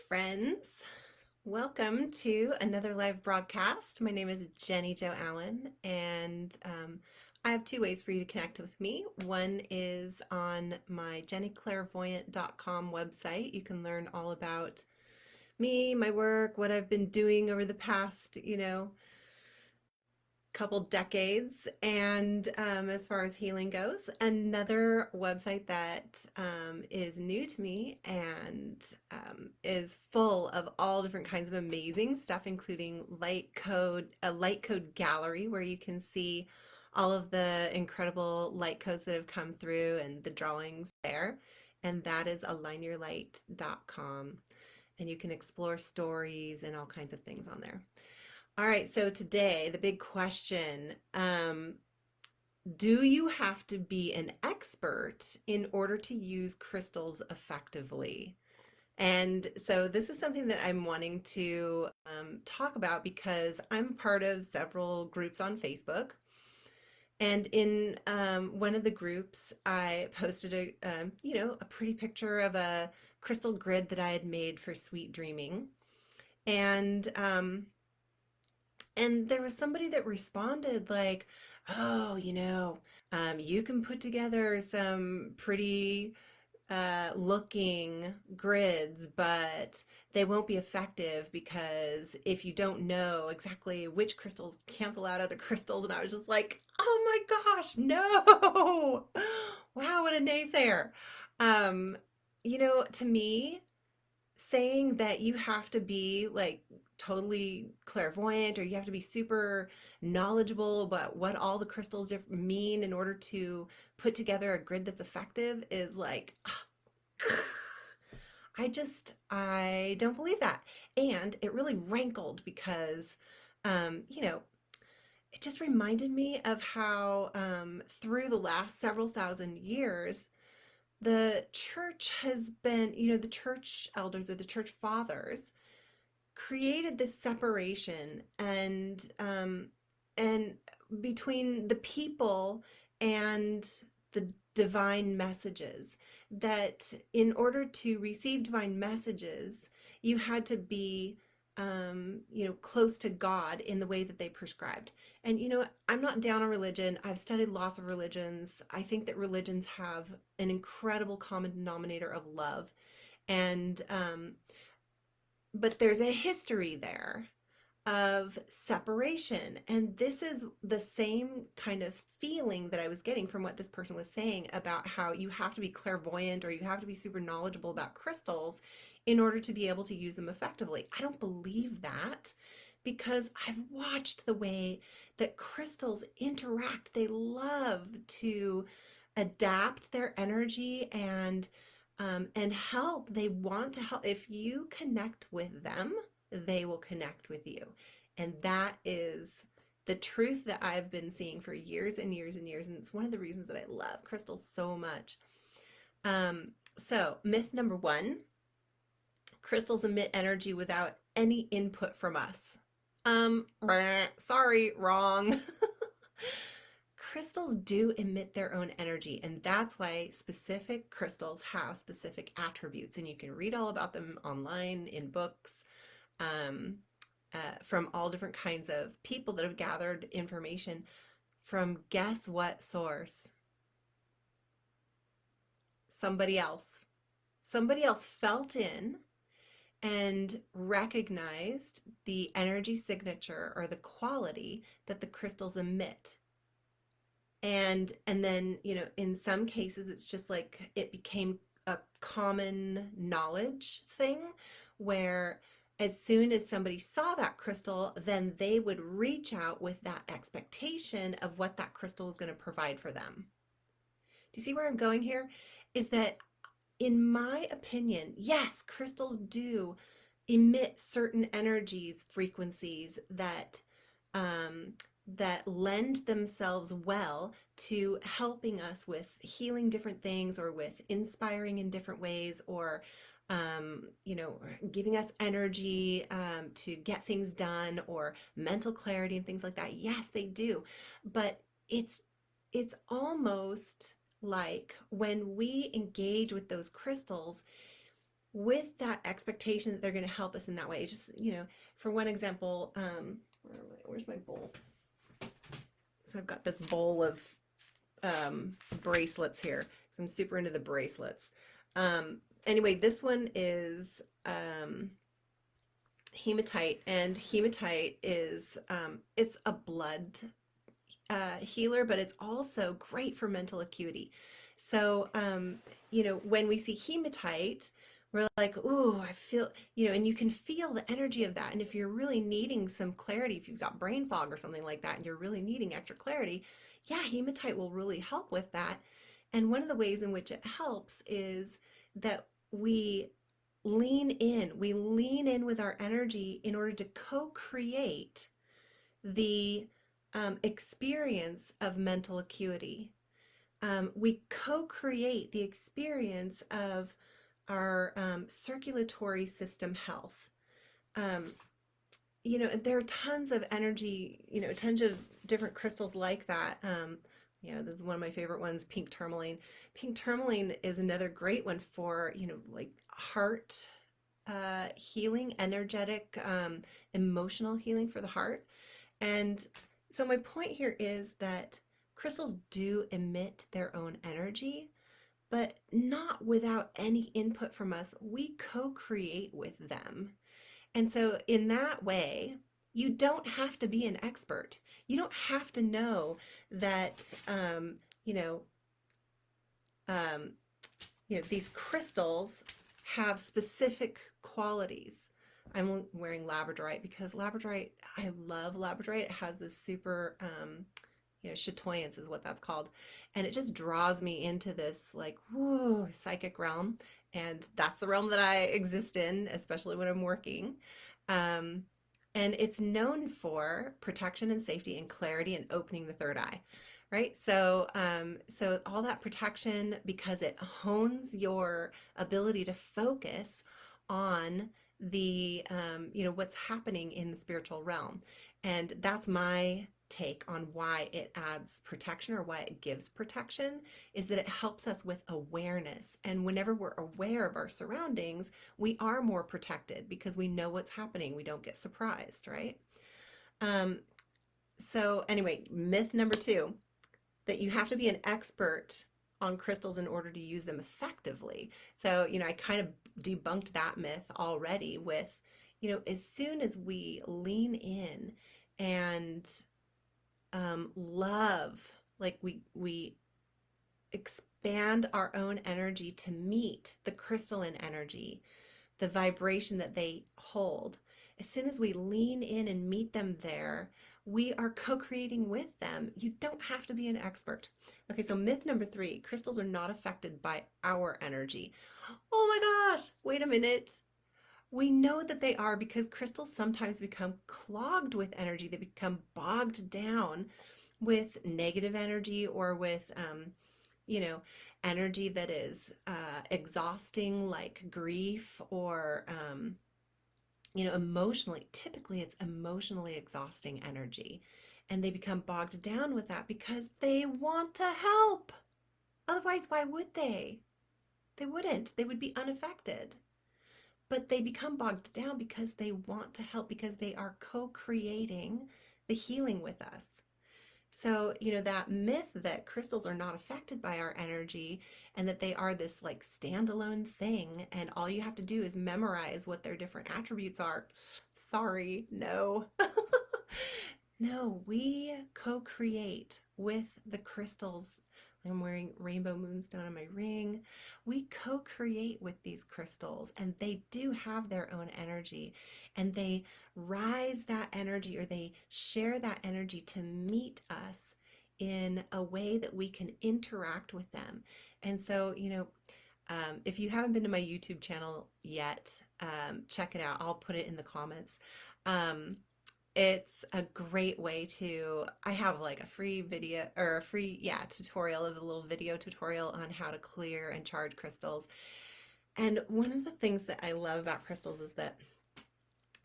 friends. Welcome to another live broadcast. My name is Jenny Jo Allen, and I have two ways for you to connect with me. One is on my jennyclairvoyant.com website. You can learn all about me, my work, what I've been doing over the past, couple decades. And as far as healing goes, another website that is new to me and is full of all different kinds of amazing stuff, including a light code gallery where you can see all of the incredible light codes that have come through and the drawings there. And that is alignyourlight.com. And you can explore stories and all kinds of things on there. All right, so today, the big question, do you have to be an expert in order to use crystals effectively? And so this is something that I'm wanting to talk about because I'm part of several groups on Facebook. And in one of the groups, I posted a pretty picture of a crystal grid that I had made for sweet dreaming. And there was somebody that responded like, oh, you can put together some pretty looking grids, but they won't be effective because if you don't know exactly which crystals cancel out other crystals. And I was just like, oh my gosh, no. Wow, what a naysayer. Um, to me, saying that you have to be like totally clairvoyant or you have to be super knowledgeable about what all the crystals mean in order to put together a grid that's effective is like I don't believe that. And it really rankled because it just reminded me of how through the last several thousand years the church has been, the church elders or the church fathers created this separation and between the people and the divine messages, that in order to receive divine messages you had to be close to God in the way that they prescribed. And I'm not down on religion. I've studied lots of religions. I think that religions have an incredible common denominator of love. And but there's a history there of separation. And this is the same kind of feeling that I was getting from what this person was saying about how you have to be clairvoyant or you have to be super knowledgeable about crystals in order to be able to use them effectively. I don't believe that because I've watched the way that crystals interact. They love to adapt their energy and help. They want to help. If you connect with them, they will connect with you. And that is the truth that I've been seeing for years and years and years. And it's one of the reasons that I love crystals so much. So myth number one, crystals emit energy without any input from us. Sorry, wrong. Crystals do emit their own energy, and that's why specific crystals have specific attributes, and you can read all about them online in books from all different kinds of people that have gathered information from guess what source? Somebody else. Somebody else felt in and recognized the energy signature or the quality that the crystals emit. And then, in some cases it's just like it became a common knowledge thing where as soon as somebody saw that crystal, then they would reach out with that expectation of what that crystal is going to provide for them. Do you see where I'm going here? Is that, in my opinion, yes, crystals do emit certain energies, frequencies that lend themselves well to helping us with healing different things or with inspiring in different ways or giving us energy to get things done or mental clarity and things like that. Yes, they do. But it's almost like when we engage with those crystals, with that expectation that they're going to help us in that way. It's just, for one example, where's my bowl? So I've got this bowl of bracelets here. So I'm super into the bracelets. Anyway, this one is hematite, and hematite is it's a blood healer, but it's also great for mental acuity. So, when we see hematite, we're like, ooh, I feel, and you can feel the energy of that. And if you're really needing some clarity, if you've got brain fog or something like that, and you're really needing extra clarity, yeah, hematite will really help with that. And one of the ways in which it helps is that we lean in with our energy in order to co-create the experience of mental acuity. We co-create the experience of our circulatory system health. Um, there are tons of energy, tons of different crystals like that. This is one of my favorite ones, pink tourmaline. Pink tourmaline is another great one for, like heart healing, energetic, emotional healing for the heart. And so my point here is that crystals do emit their own energy, but not without any input from us. We co-create with them. And so in that way, you don't have to be an expert. You don't have to know that, um, these crystals have specific qualities. I'm wearing labradorite because labradorite, I love labradorite. It has this super, chatoyance is what that's called. And it just draws me into this like, whoo, psychic realm. And that's the realm that I exist in, especially when I'm working. Um, and it's known for protection and safety and clarity and opening the third eye, right? So all that protection, because it hones your ability to focus on the what's happening in the spiritual realm. And that's my take on why it adds protection, or why it gives protection, is that it helps us with awareness. And whenever we're aware of our surroundings, we are more protected because we know what's happening. We don't get surprised, right? So anyway, myth number 2, that you have to be an expert on crystals in order to use them effectively. So, I kind of debunked that myth already with, as soon as we lean in and love, like we expand our own energy to meet the crystalline energy, the vibration that they hold. As soon as we lean in and meet them there, we are co-creating with them. You don't have to be an expert. Okay, so myth number 3, crystals are not affected by our energy. Oh my gosh, wait a minute. We know that they are, because crystals sometimes become clogged with energy. They become bogged down with negative energy, or with, energy that is exhausting, like grief, or, emotionally. Typically, it's emotionally exhausting energy. And they become bogged down with that because they want to help. Otherwise, why would they? They wouldn't. They would be unaffected. But they become bogged down because they want to help, because they are co-creating the healing with us. So, that myth that crystals are not affected by our energy, and that they are this like standalone thing, and all you have to do is memorize what their different attributes are. Sorry, no. No, we co-create with the crystals. I'm wearing rainbow moonstone on my ring. We co-create with these crystals, and they do have their own energy, and they rise that energy, or they share that energy to meet us in a way that we can interact with them. And so, if you haven't been to my YouTube channel yet, check it out. I'll put it in the comments. It's a great way to, I have like a free video, or a free, tutorial, of a little video tutorial on how to clear and charge crystals. And one of the things that I love about crystals is that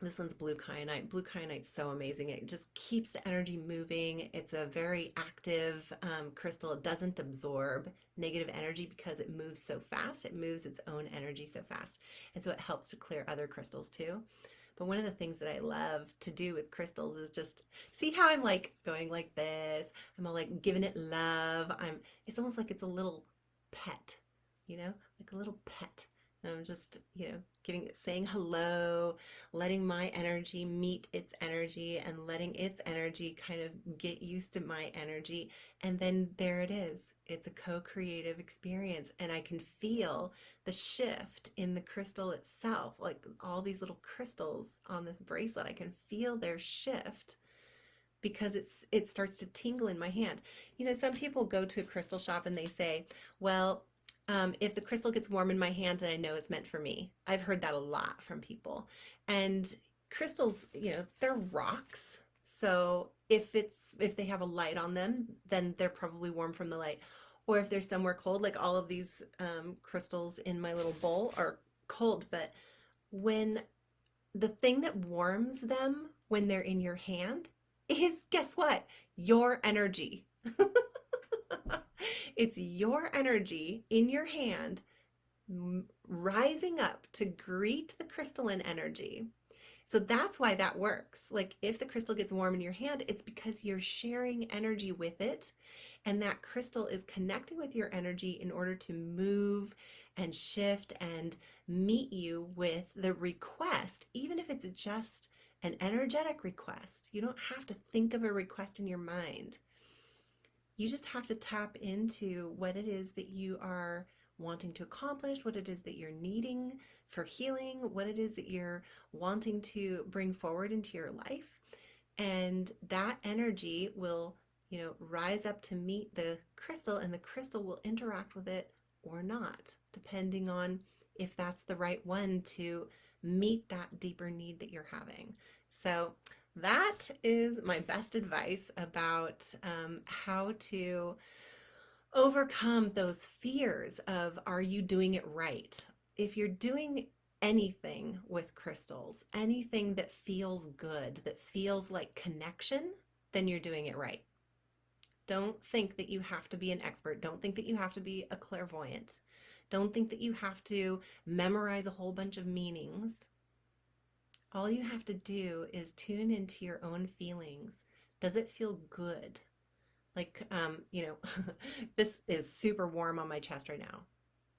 This one's blue kyanite. Blue kyanite's so amazing. It just keeps the energy moving. It's a very active crystal. It doesn't absorb negative energy because it moves so fast. It moves its own energy so fast. And so it helps to clear other crystals too. But one of the things that I love to do with crystals is just see how I'm like going like this. I'm all like giving it love. It's almost like it's a little pet, like a little pet. And I'm just, giving it, saying hello, letting my energy meet its energy and letting its energy kind of get used to my energy. And then there it is. It's a co-creative experience. And I can feel the shift in the crystal itself, like all these little crystals on this bracelet. I can feel their shift because it starts to tingle in my hand. Some people go to a crystal shop and they say, well, if the crystal gets warm in my hand, then I know it's meant for me. I've heard that a lot from people. And crystals, they're rocks. So if they have a light on them, then they're probably warm from the light. Or if they're somewhere cold, like all of these crystals in my little bowl are cold. But when the thing that warms them when they're in your hand is, guess what? Your energy. It's your energy in your hand rising up to greet the crystalline energy. So that's why that works. Like if the crystal gets warm in your hand, it's because you're sharing energy with it, and that crystal is connecting with your energy in order to move and shift and meet you with the request, even if it's just an energetic request. You don't have to think of a request in your mind. You just have to tap into what it is that you are wanting to accomplish, what it is that you're needing for healing, what it is that you're wanting to bring forward into your life. And that energy will, rise up to meet the crystal, and the crystal will interact with it or not, depending on if that's the right one to meet that deeper need that you're having. So that is my best advice about how to overcome those fears of, are you doing it right? If you're doing anything with crystals, anything that feels good, that feels like connection, then you're doing it right. Don't think that you have to be an expert. Don't think that you have to be a clairvoyant. Don't think that you have to memorize a whole bunch of meanings. All you have to do is tune into your own feelings. Does it feel good? Like, this is super warm on my chest right now.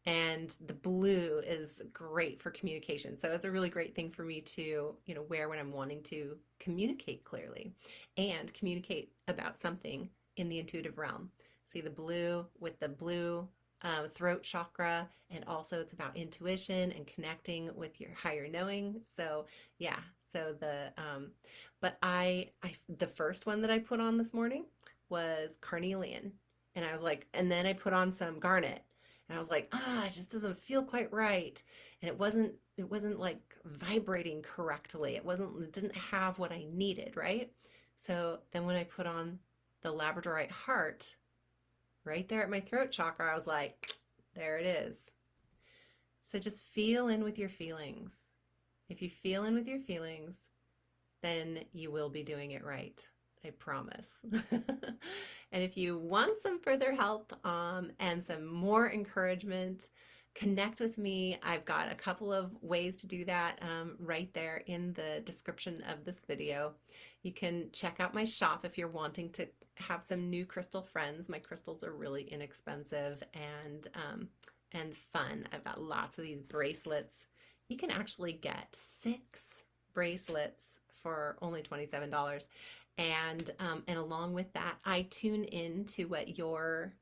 And the blue is great for communication. So it's a really great thing for me to, wear when I'm wanting to communicate clearly and communicate about something in the intuitive realm. See the blue with the blue throat chakra, and also it's about intuition and connecting with your higher knowing. So yeah, so but the first one that I put on this morning was carnelian, and I was like, and then I put on some garnet, and I was like, it just doesn't feel quite right, and it wasn't like vibrating correctly. It didn't have what I needed, right? So then when I put on the labradorite heart, right there at my throat chakra, I was like, there it is. So just feel in with your feelings. If you feel in with your feelings, then you will be doing it right. I promise. And if you want some further help and some more encouragement, connect with me. I've got a couple of ways to do that right there in the description of this video. You can check out my shop if you're wanting to have some new crystal friends. My crystals are really inexpensive and fun. I've got lots of these bracelets. You can actually get 6 bracelets for only $27. And along with that, I tune in to what your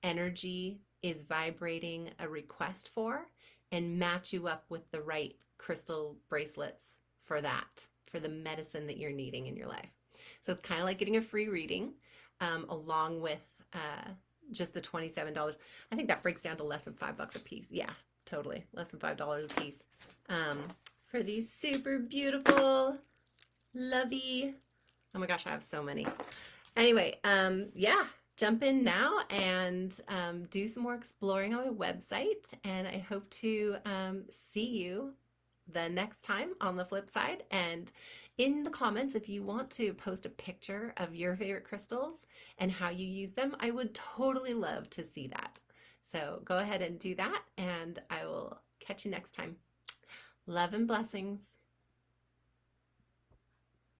energy is vibrating a request for and match you up with the right crystal bracelets for that, for the medicine that you're needing in your life. So it's kind of like getting a free reading along with just the $27. I think that breaks down to less than $5 a piece. Yeah, totally. Less than $5 a piece for these super beautiful, lovey. Oh my gosh, I have so many. Anyway, yeah, jump in now and do some more exploring on my website. And I hope to see you the next time on the flip side. And in the comments, if you want to post a picture of your favorite crystals and how you use them, I would totally love to see that. So go ahead and do that, and I will catch you next time. Love and blessings.